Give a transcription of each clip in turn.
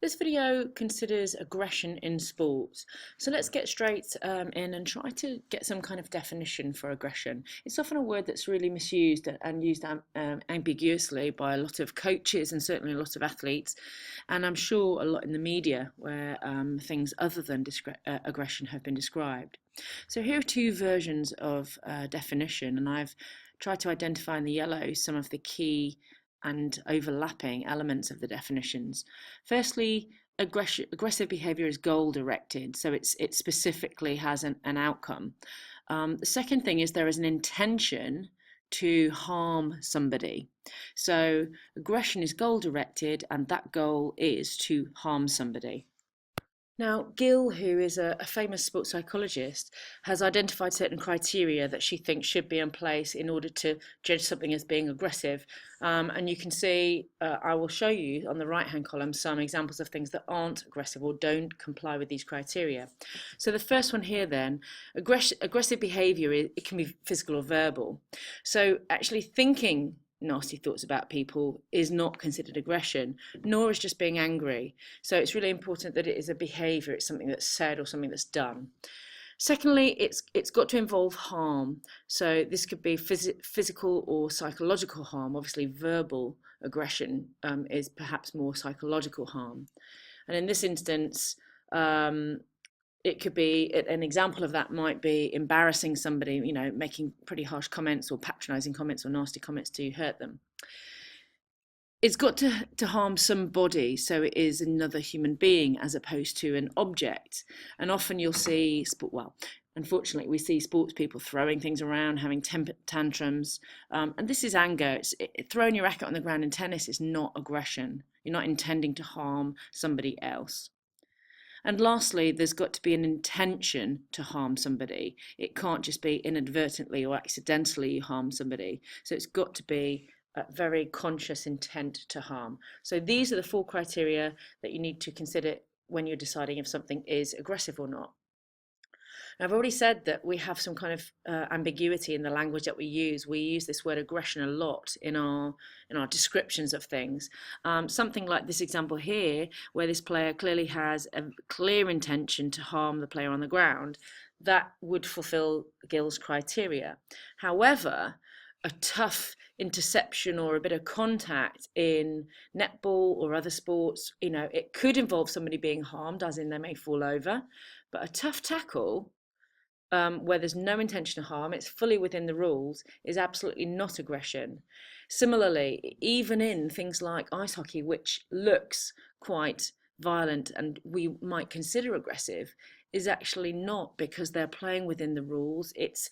This video considers aggression in sports. So let's get straight in and try to get some kind of definition for aggression. It's often a word that's really misused and used ambiguously by a lot of coaches and certainly a lot of athletes, and I'm sure a lot in the media where things other than aggression have been described. So here are two versions of definition, and I've tried to identify in the yellow some of the key and overlapping elements of the definitions. Firstly, aggressive behavior is goal directed, so it specifically has an outcome. The second thing is there is an intention to harm somebody. So aggression is goal directed, and that goal is to harm somebody. Now, Gill, who is a famous sports psychologist, has identified certain criteria that she thinks should be in place in order to judge something as being aggressive. And you can see, I will show you on the right-hand column some examples of things that aren't aggressive or don't comply with these criteria. So the first one here then, aggressive behaviour, it can be physical or verbal. So actually thinking nasty thoughts about people is not considered aggression, nor is just being angry. So it's really important that it is a behaviour, it's something that's said or something that's done. Secondly, it's got to involve harm. So this could be physical or psychological harm. Obviously, verbal aggression is perhaps more psychological harm. And in this instance, it could be an example of that might be embarrassing somebody, you know, making pretty harsh comments or patronizing comments or nasty comments to hurt them. It's got to harm somebody, so it is another human being as opposed to an object. And often you'll see, well, unfortunately, we see sports people throwing things around, having temper tantrums, and this is anger. Throwing your racket on the ground in tennis is not aggression. You're not intending to harm somebody else. And lastly, there's got to be an intention to harm somebody. It can't just be inadvertently or accidentally you harm somebody. So it's got to be a very conscious intent to harm. So these are the four criteria that you need to consider when you're deciding if something is aggressive or not. I've already said that we have some kind of ambiguity in the language that we use. We use this word aggression a lot in our descriptions of things. Something like this example here, where this player clearly has a clear intention to harm the player on the ground, that would fulfill Gill's criteria. However, a tough interception or a bit of contact in netball or other sports, you know, it could involve somebody being harmed, as in they may fall over, but a tough tackle where there's no intention to harm, it's fully within the rules, is absolutely not aggression. Similarly, even in things like ice hockey, which looks quite violent and we might consider aggressive, is actually not, because they're playing within the rules. It's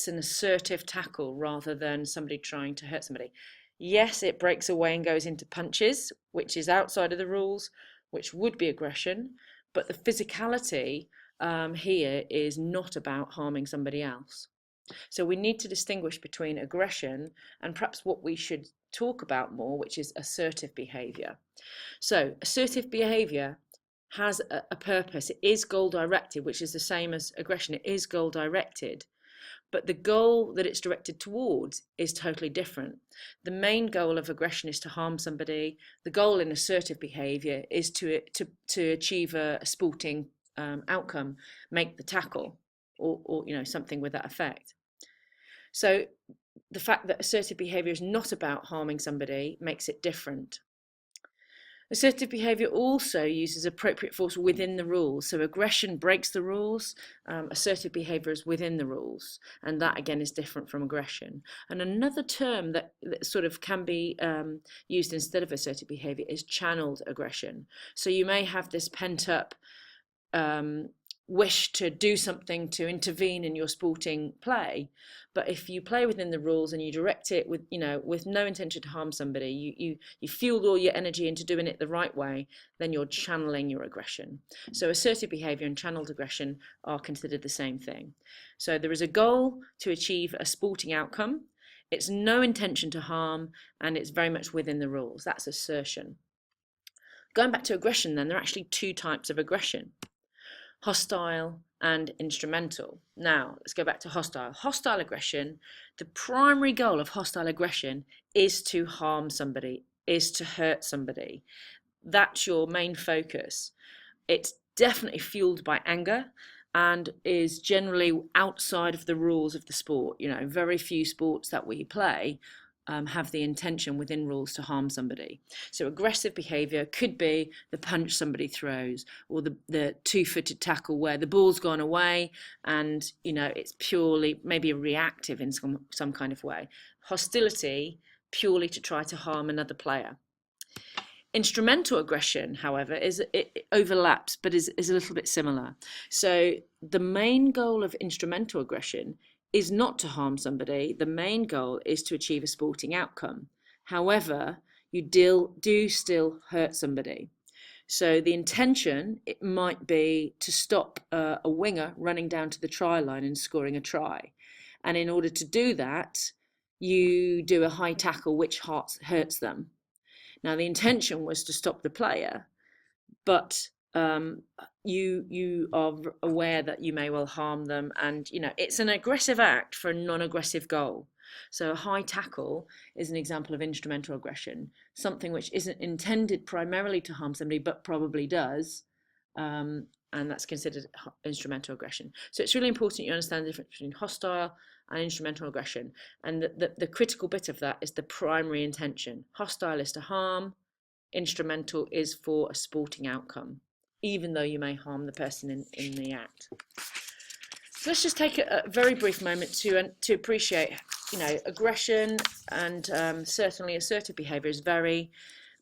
an assertive tackle rather than somebody trying to hurt somebody. Yes, it breaks away and goes into punches, which is outside of the rules, which would be aggression, but the physicality here is not about harming somebody else. So we need to distinguish between aggression and perhaps what we should talk about more, which is assertive behaviour. So assertive behaviour has a purpose. It is goal directed, which is the same as aggression. It is goal directed, but the goal that it's directed towards is totally different. The main goal of aggression is to harm somebody. The goal in assertive behaviour is to achieve a sporting outcome, make the tackle, or you know, something with that effect. So the fact that assertive behaviour is not about harming somebody makes it different. Assertive behaviour also uses appropriate force within the rules. So aggression breaks the rules, assertive behaviour is within the rules, and that again is different from aggression. And another term that sort of can be used instead of assertive behaviour is channeled aggression. So you may have this pent up wish to do something to intervene in your sporting play, but if you play within the rules and you direct it with, you know, with no intention to harm somebody, you fuel all your energy into doing it the right way, then you're channeling your aggression. So assertive behavior and channeled aggression are considered the same thing. So there is a goal to achieve a sporting outcome, it's no intention to harm, and it's very much within the rules. That's assertion. Going back to aggression then, there are actually two types of aggression: hostile and instrumental. Now, let's go back to hostile. Hostile aggression, the primary goal of hostile aggression is to harm somebody, is to hurt somebody. that's your main focus, it's definitely fueled by anger and is generally outside of the rules of the sport. You know, very few sports that we play have the intention within rules to harm somebody. So aggressive behaviour could be the punch somebody throws, or the two-footed tackle where the ball's gone away and, you know, it's purely maybe reactive in some kind of way. Hostility purely to try to harm another player. Instrumental aggression, however, it overlaps but is a little bit similar. So the main goal of instrumental aggression is not to harm somebody. The main goal is to achieve a sporting outcome. However, you do still hurt somebody. So the intention, it might be to stop a winger running down to the try line and scoring a try. And in order to do that, you do a high tackle which hurts them. Now, the intention was to stop the player, but you are aware that you may well harm them, and you know it's an aggressive act for a non-aggressive goal. So a high tackle is an example of instrumental aggression, something which isn't intended primarily to harm somebody, but probably does, and that's considered instrumental aggression. So it's really important you understand the difference between hostile and instrumental aggression, and the critical bit of that is the primary intention. Hostile is to harm, instrumental is for a sporting outcome, even though you may harm the person in the act. So let's just take a very brief moment to appreciate, you know, aggression and certainly assertive behaviour is very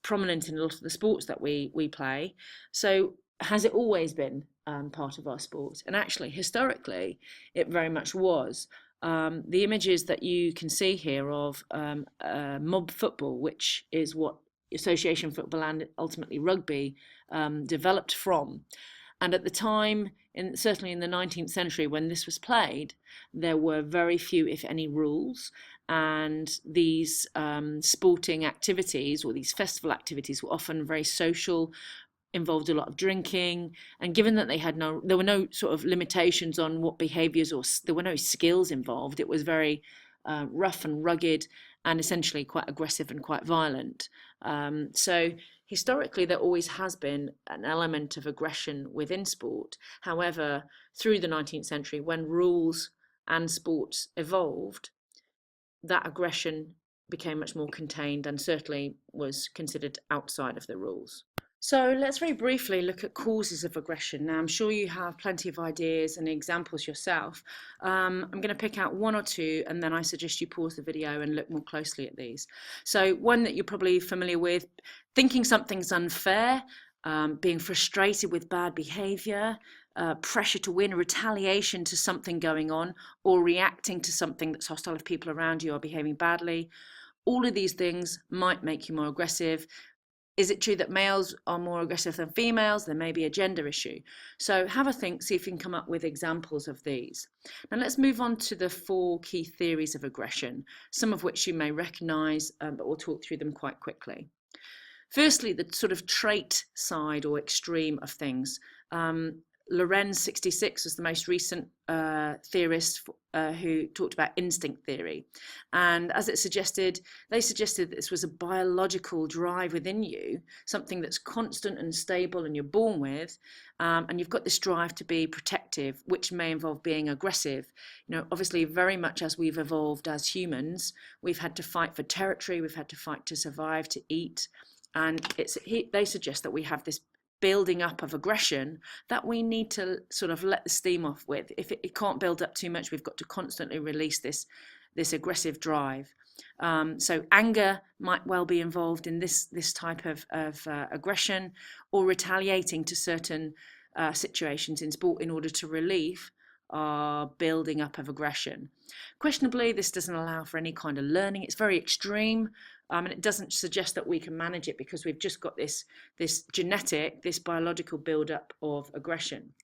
prominent in a lot of the sports that we play. So has it always been part of our sport? And actually, historically, it very much was. The images that you can see here of mob football, which is what association football and ultimately rugby developed from. And at the time, certainly in the 19th century, when this was played, there were very few, if any, rules. And these sporting activities or these festival activities were often very social, involved a lot of drinking, and given that there were no sort of limitations on what behaviours, or there were no skills involved, it was very rough and rugged and essentially quite aggressive and quite violent. So historically there always has been an element of aggression within sport. However, through the 19th century, when rules and sports evolved, that aggression became much more contained and certainly was considered outside of the rules. So let's very briefly look at causes of aggression. Now, I'm sure you have plenty of ideas and examples yourself. I'm going to pick out one or two, and then I suggest you pause the video and look more closely at these. So one that you're probably familiar with, thinking something's unfair, being frustrated with bad behaviour, pressure to win, retaliation to something going on, or reacting to something that's hostile if people around you are behaving badly. All of these things might make you more aggressive. Is it true that males are more aggressive than females? There may be a gender issue. So have a think, see if you can come up with examples of these. Now let's move on to the 4 key theories of aggression, some of which you may recognise, but we'll talk through them quite quickly. Firstly, the sort of trait side or extreme of things. Lorenz 66 was the most recent theorist who talked about instinct theory. And as they suggested that this was a biological drive within you, something that's constant and stable and you're born with, and you've got this drive to be protective, which may involve being aggressive. You know, obviously very much as we've evolved as humans, we've had to fight for territory, we've had to fight to survive, to eat. And they suggest that we have this building up of aggression that we need to sort of let the steam off with. If it can't build up too much, we've got to constantly release this aggressive drive. So anger might well be involved in this type of aggression, or retaliating to certain situations in sport in order to relieve our building up of aggression. Questionably, this doesn't allow for any kind of learning. It's very extreme. And it doesn't suggest that we can manage it because we've just got this genetic, this biological build-up of aggression.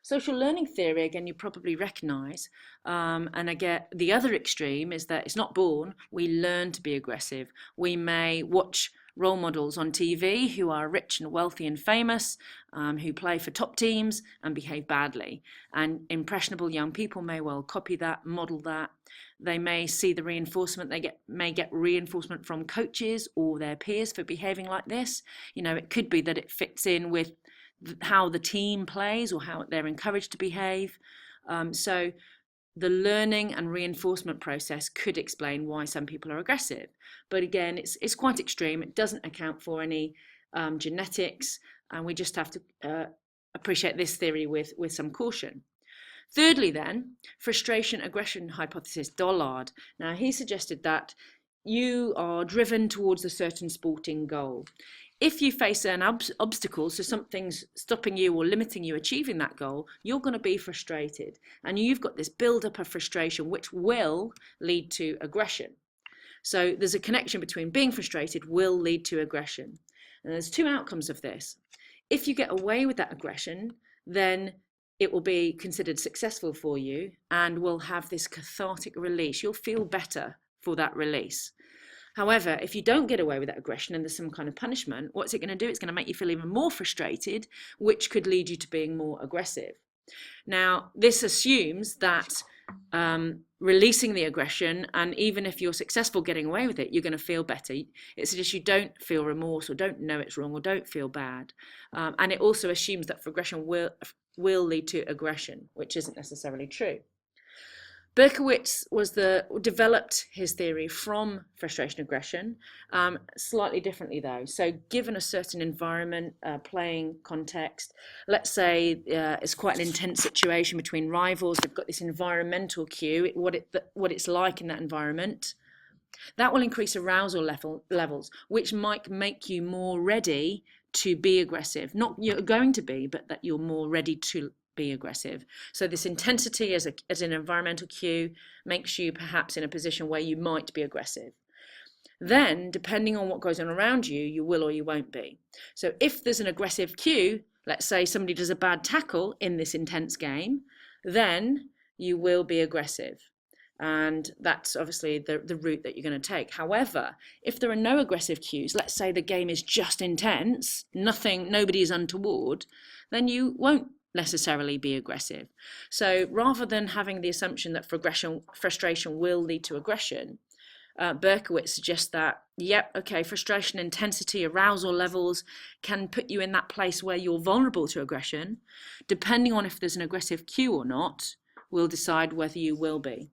Social learning theory, again, you probably recognise. And again, the other extreme is that it's not born. We learn to be aggressive. We may watch role models on TV who are rich and wealthy and famous, who play for top teams and behave badly. And impressionable young people may well copy that, model that. They may see the reinforcement, may get reinforcement from coaches or their peers for behaving like this. It could be that it fits in with how the team plays or how they're encouraged to behave. So the learning and reinforcement process could explain why some people are aggressive. But again, it's quite extreme. It doesn't account for any genetics, and we just have to appreciate this theory with some caution. Thirdly, then, frustration aggression hypothesis, Dollard. Now, he suggested that you are driven towards a certain sporting goal. If you face an obstacle, so something's stopping you or limiting you achieving that goal, you're going to be frustrated. And you've got this build-up of frustration, which will lead to aggression. So there's a connection between being frustrated will lead to aggression. And there's two outcomes of this. If you get away with that aggression, then it will be considered successful for you and will have this cathartic release. You'll feel better for that release. However, if you don't get away with that aggression and there's some kind of punishment, what's it going to do? It's going to make you feel even more frustrated, which could lead you to being more aggressive. Now, this assumes that releasing the aggression, and even if you're successful getting away with it, you're going to feel better. It suggests you don't feel remorse or don't know it's wrong or don't feel bad. And it also assumes that aggression will lead to aggression, which isn't necessarily true. Berkowitz developed his theory from frustration aggression, slightly differently though. So given a certain environment, playing context, let's say it's quite an intense situation between rivals, they've got this environmental cue, what it's like in that environment, that will increase arousal levels, which might make you more ready to be aggressive. Not you're going to be, but that you're more ready to be aggressive. So this intensity as an environmental cue makes you perhaps in a position where you might be aggressive. Then, depending on what goes on around you, you will or you won't be. So if there's an aggressive cue, let's say somebody does a bad tackle in this intense game, then you will be aggressive. And that's obviously the route that you're going to take. However, if there are no aggressive cues, let's say the game is just intense, nobody is untoward, then you won't necessarily be aggressive. So rather than having the assumption that frustration will lead to aggression, Berkowitz suggests that, frustration intensity, arousal levels can put you in that place where you're vulnerable to aggression. Depending on if there's an aggressive cue or not, will decide whether you will be.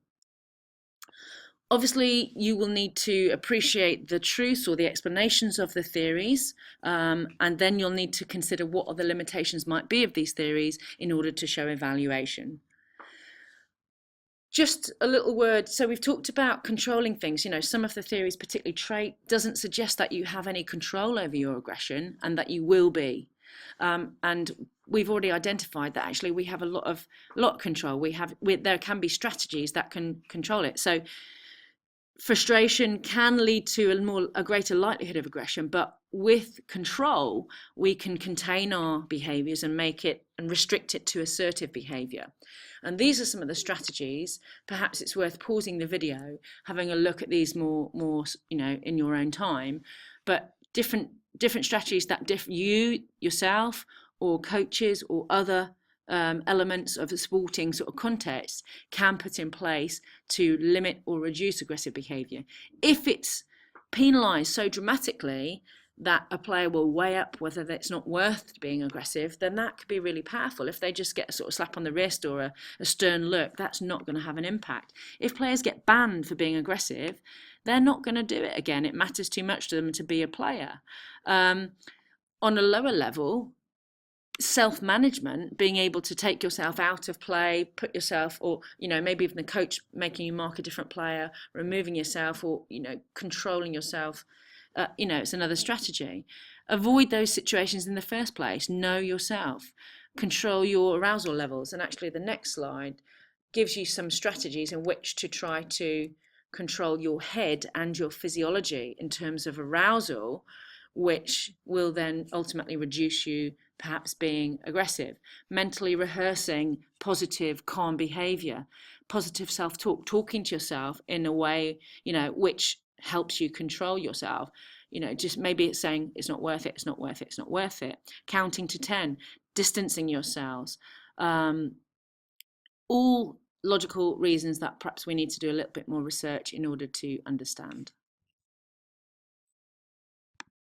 Obviously, you will need to appreciate the truths or the explanations of the theories, and then you'll need to consider what other limitations might be of these theories in order to show evaluation. Just a little word. So we've talked about controlling things. Some of the theories, particularly trait, doesn't suggest that you have any control over your aggression and that you will be. And we've already identified that actually we have a lot of control. There can be strategies that can control it. So frustration can lead to a greater likelihood of aggression, but with control, we can contain our behaviors and make it and restrict it to assertive behavior. And these are some of the strategies. Perhaps it's worth pausing the video, having a look at these more in your own time, but different strategies that you yourself or coaches or other elements of a sporting sort of context can put in place to limit or reduce aggressive behaviour. If it's penalised so dramatically that a player will weigh up whether it's not worth being aggressive, then that could be really powerful. If they just get a sort of slap on the wrist or a stern look, that's not going to have an impact. If players get banned for being aggressive, they're not going to do it again. It matters too much to them to be a player. On a lower level, self-management, being able to take yourself out of play, put yourself, or maybe even the coach making you mark a different player, removing yourself, or controlling yourself, it's another strategy. Avoid those situations in the first place. Know yourself, control your arousal levels. And actually the next slide gives you some strategies in which to try to control your head and your physiology in terms of arousal, which will then ultimately reduce you perhaps being aggressive. Mentally rehearsing positive, calm behavior, positive self-talk, talking to yourself in a way, which helps you control yourself. Just maybe it's saying it's not worth it, it's not worth it, it's not worth it. Counting to 10, distancing yourselves. All logical reasons that perhaps we need to do a little bit more research in order to understand.